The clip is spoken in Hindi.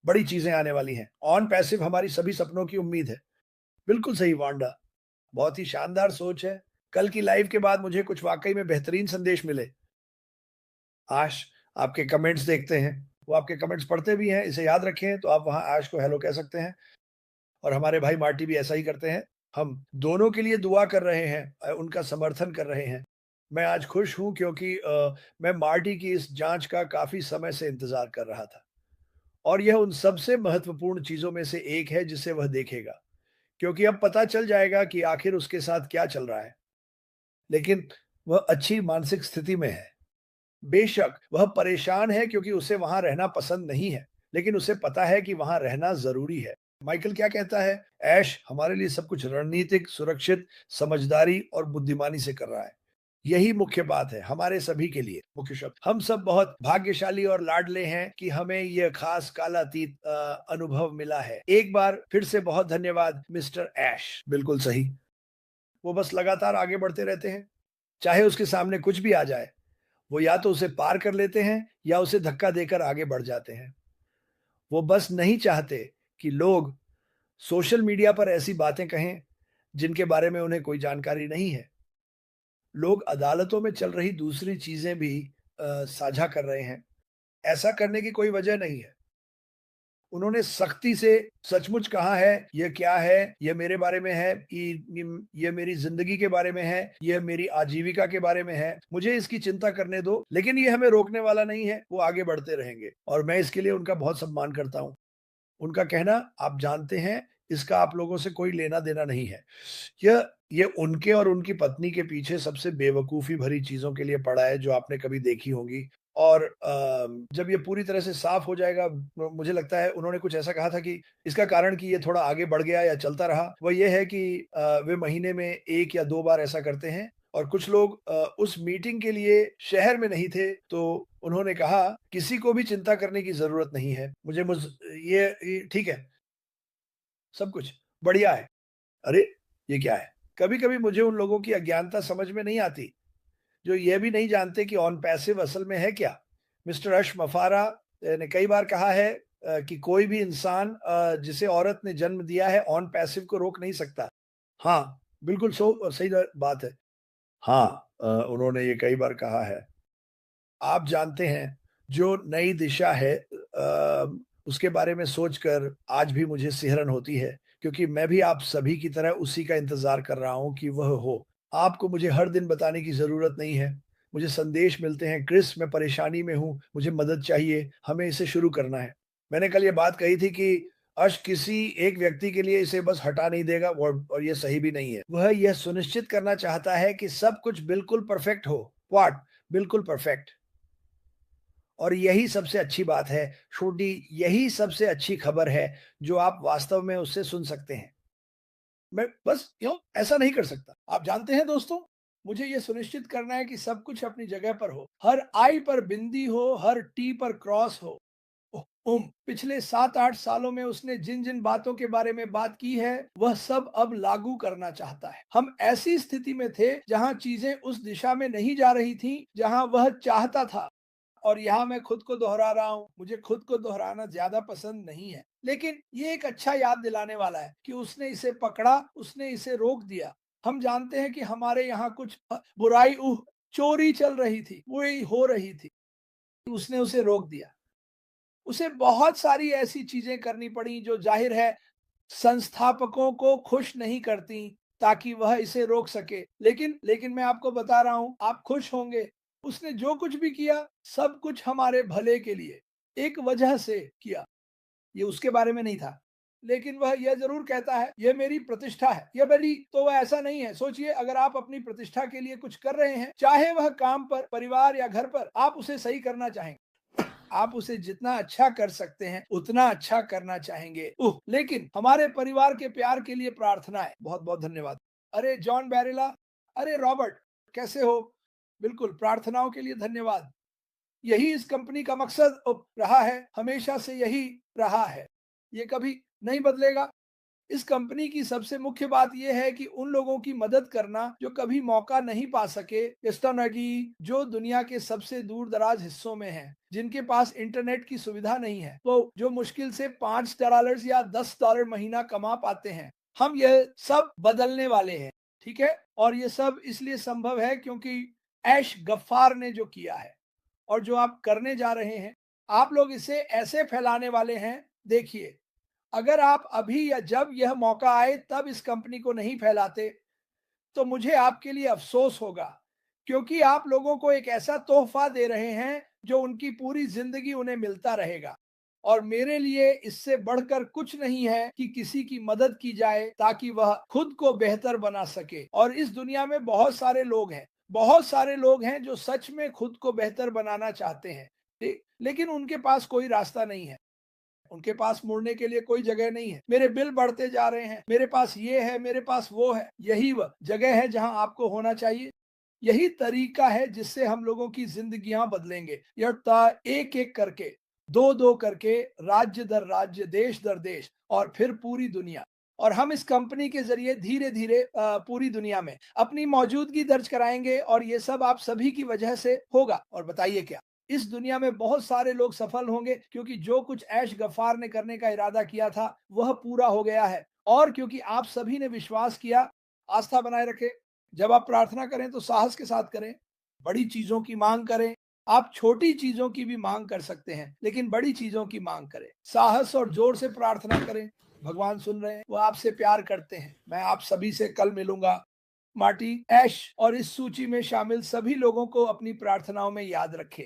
बड़ी चीजें आने वाली हैं। ऑन पैसिव हमारी सभी सपनों की उम्मीद है। बिल्कुल सही वांडा, बहुत ही शानदार सोच है। कल की लाइव के बाद मुझे कुछ वाकई में बेहतरीन संदेश मिले। आश, आपके कमेंट्स देखते हैं, वो आपके कमेंट्स पढ़ते भी हैं, इसे याद रखें तो आप वहाँ आश को हेलो कह सकते हैं। और हमारे भाई मार्टी भी ऐसा ही करते हैं। हम दोनों के लिए दुआ कर रहे हैं, उनका समर्थन कर रहे हैं। मैं आज खुश हूँ क्योंकि मैं मार्टी की इस जाँच का काफ़ी समय से इंतज़ार कर रहा था और यह उन सबसे महत्वपूर्ण चीज़ों में से एक है जिसे वह देखेगा, क्योंकि अब पता चल जाएगा कि आखिर उसके साथ क्या चल रहा है। लेकिन वह अच्छी मानसिक स्थिति में है। बेशक वह परेशान है क्योंकि उसे वहाँ रहना पसंद नहीं है, लेकिन उसे पता है कि वहाँ रहना ज़रूरी है। माइकल क्या कहता है? ऐश हमारे लिए सब कुछ रणनीतिक, सुरक्षित, समझदारी और बुद्धिमानी से कर रहा है। यही मुख्य बात है हमारे सभी के लिए, मुख्य शब्द। हम सब बहुत भाग्यशाली और लाडले हैं कि हमें यह खास कालातीत अनुभव मिला है। एक बार फिर से बहुत धन्यवाद मिस्टर ऐश। बिल्कुल सही। वो बस लगातार आगे बढ़ते रहते हैं, चाहे उसके सामने कुछ भी आ जाए। वो या तो उसे पार कर लेते हैं या उसे धक्का देकर आगे बढ़ जाते हैं। वो बस नहीं चाहते कि लोग सोशल मीडिया पर ऐसी बातें कहें जिनके बारे में उन्हें कोई जानकारी नहीं है। लोग अदालतों में चल रही दूसरी चीजें भी साझा कर रहे हैं। ऐसा करने की कोई वजह नहीं है। उन्होंने सख्ती से सचमुच कहा है, ये क्या है, ये मेरे बारे में है, ये मेरी ज़िंदगी के बारे में है, ये मेरी आजीविका के बारे में है, मुझे इसकी चिंता करने दो, लेकिन ये हमें रोकने वाला नहीं है, वो आगे बढ़ते रहेंगे और मैं इसके लिए उनका बहुत सम्मान करता हूँ। उनका कहना, आप जानते हैं, इसका आप लोगों से कोई लेना-देना नहीं है। ये उनके और उनकी पत्नी के पीछे सबसे बेवकूफ़ी भरी चीज़ों के लिए पड़ा है, जो आपने कभी देखी होंगी। और जब ये पूरी तरह से साफ़ हो जाएगा, मुझे लगता है उन्होंने कुछ ऐसा कहा था कि इसका कारण कि ये थोड़ा आगे बढ़ गया या चलता रहा, वो ये है कि वे महीने में 1 या 2 बार ऐसा करते हैं और कुछ लोग उस मीटिंग के लिए शहर में नहीं थे, तो उन्होंने कहा, "किसी को भी चिंता करने की ज़रूरत नहीं है। मुझे मुझ ये ठीक है, सब कुछ बढ़िया है।" अरे! ये क्या है? कभी-कभी मुझे उन लोगों की अज्ञानता समझ में नहीं आती, जो ये भी नहीं जानते कि ऑन पैसिव असल में है क्या? मिस्टर अश मफारा ने कई बार कहा है कि कोई भी इंसान जिसे औरत ने जन्म दिया है, ऑन पैसिव को रोक नहीं सकता। हाँ, बिल्कुल सही बात है। हाँ, उन्होंने ये कई बार कहा है। आप जानते हैं, जो नई दिशा है उसके बारे में सोचकर आज भी मुझे सिहरन होती है, क्योंकि मैं भी आप सभी की तरह उसी का इंतज़ार कर रहा हूँ कि वह हो। आपको मुझे हर दिन बताने की ज़रूरत नहीं है। मुझे संदेश मिलते हैं, "क्रिस, मैं परेशानी में हूँ, मुझे मदद चाहिए, हमें इसे शुरू करना है।" मैंने कल ये बात कही थी कि अर्श किसी एक व्यक्ति के लिए इसे बस हटा नहीं देगा और ये सही भी नहीं है। वह यह सुनिश्चित करना चाहता है कि सब कुछ बिल्कुल परफेक्ट हो। व्हाट? बिल्कुल परफेक्ट। और यही सबसे अच्छी बात है, छोटी यही सबसे अच्छी खबर है, जो आप वास्तव में उससे सुन सकते हैं। मैं बस ऐसा नहीं कर सकता। आप जानते हैं दोस्तों, मुझे ये सुनिश्चित करना है कि सब कुछ अपनी जगह पर हो। हर आई पर बिंदी हो, हर टी पर क्रॉस हो। पिछले 7-8 सालों में उसने जिन-जिन बातों के बारे में बात की है, वह सब अब लागू करना चाहता है। हम ऐसी स्थिति में थे, जहाँ चीजें उस दिशा में नहीं जा रही थीं, जहाँ वह चाहता था। और यहाँ मैं खुद को दोहरा रहा हूँ, मुझे खुद को दोहराना ज़्यादा पसंद नहीं है। लेकिन ये एक अच्छा याद दिलाने वाला है कि उसने इसे पकड़ा, उसने इसे रोक दिया। हम जानते हैं कि हमारे यहाँ कुछ बुराई चोरी चल रही थी, वही हो रही थी। उसने उसे रोक दिया। उसे बहुत सारी ऐसी चीज़ें करनी पड़ी जो ज़ाहिर है संस्थापकों को खुश नहीं करती, ताकि वह इसे रोक सके। लेकिन मैं आपको बता रहा हूँ, आप खुश होंगे। उसने जो कुछ भी किया, सब कुछ हमारे भले के लिए, एक वजह से किया। ये उसके बारे में नहीं था। लेकिन वह यह ज़रूर कहता है, "ये मेरी प्रतिष्ठा है।" ये मेरी तो वह ऐसा नहीं है। सोचिए, अगर आप अपनी प्रतिष्ठा के लिए कुछ कर रहे हैं, चाहे वह काम पर, परिवार या घर पर, आप उसे सही करना चाहेंगे। आप उसे जितना अच्छा कर सकते हैं, उतना अच्छा करना चाहेंगे। लेकिन हमारे परिवार के प्यार के लिए प्रार्थना है। बहुत-बहुत धन्यवाद। अरे जॉन बैरेला, अरे रॉबर्ट, कैसे हो? बिल्कुल, प्रार्थनाओं के लिए धन्यवाद। यही इस कंपनी का मकसद रहा है, हमेशा से यही रहा है। ये कभी नहीं बदलेगा। इस कंपनी की सबसे मुख्य बात यह है कि उन लोगों की मदद करना जो कभी मौका नहीं पा सके, इस तरह की जो दुनिया के सबसे दूर दराज हिस्सों में हैं, जिनके पास इंटरनेट की सुविधा नहीं है, तो जो मुश्किल से $5 या $10 महीना कमा पाते हैं। हम यह सब बदलने वाले हैं, ठीक है। और ये सब इसलिए संभव है क्योंकि ऐश गफ्फार ने जो किया है और जो आप करने जा रहे हैं, आप लोग इसे ऐसे फैलाने वाले हैं। देखिए, अगर आप अभी या जब यह मौका आए तब इस कंपनी को नहीं फैलाते, तो मुझे आपके लिए अफ़सोस होगा, क्योंकि आप लोगों को एक ऐसा तोहफ़ा दे रहे हैं जो उनकी पूरी ज़िंदगी उन्हें मिलता रहेगा। और मेरे लिए इससे बढ़कर कुछ नहीं है कि किसी की मदद की जाए ताकि वह खुद को बेहतर बना सके। और इस दुनिया में बहुत सारे लोग हैं, बहुत सारे लोग हैं जो सच में खुद को बेहतर बनाना चाहते हैं, लेकिन उनके पास कोई रास्ता नहीं है। उनके पास मुड़ने के लिए कोई जगह नहीं है। मेरे बिल बढ़ते जा रहे हैं, मेरे पास ये है, मेरे पास वो है। यही वह जगह है जहां आपको होना चाहिए। यही तरीका है जिससे हम लोगों की जिंदगियां बदलेंगे। यह एक एक करके, दो दो करके, राज्य दर राज्य, देश दर देश, और फिर पूरी दुनिया। और हम इस कंपनी के जरिए धीरे धीरे पूरी दुनिया में अपनी मौजूदगी दर्ज कराएंगे, और ये सब आप सभी की वजह से होगा। और बताइए क्या, इस दुनिया में बहुत सारे लोग सफल होंगे, क्योंकि जो कुछ ऐश गफ्फार ने करने का इरादा किया था वह पूरा हो गया है। और क्योंकि आप सभी ने विश्वास किया, आस्था बनाए रखे। जब आप प्रार्थना करें तो साहस के साथ करें, बड़ी चीजों की मांग करें। आप छोटी चीजों की भी मांग कर सकते हैं, लेकिन बड़ी चीजों की मांग करें। साहस और जोर से प्रार्थना करें। भगवान सुन रहे हैं, वो आपसे प्यार करते हैं। मैं आप सभी से कल मिलूंगा। मार्टी, ऐश और इस सूची में शामिल सभी लोगों को अपनी प्रार्थनाओं में याद रखें।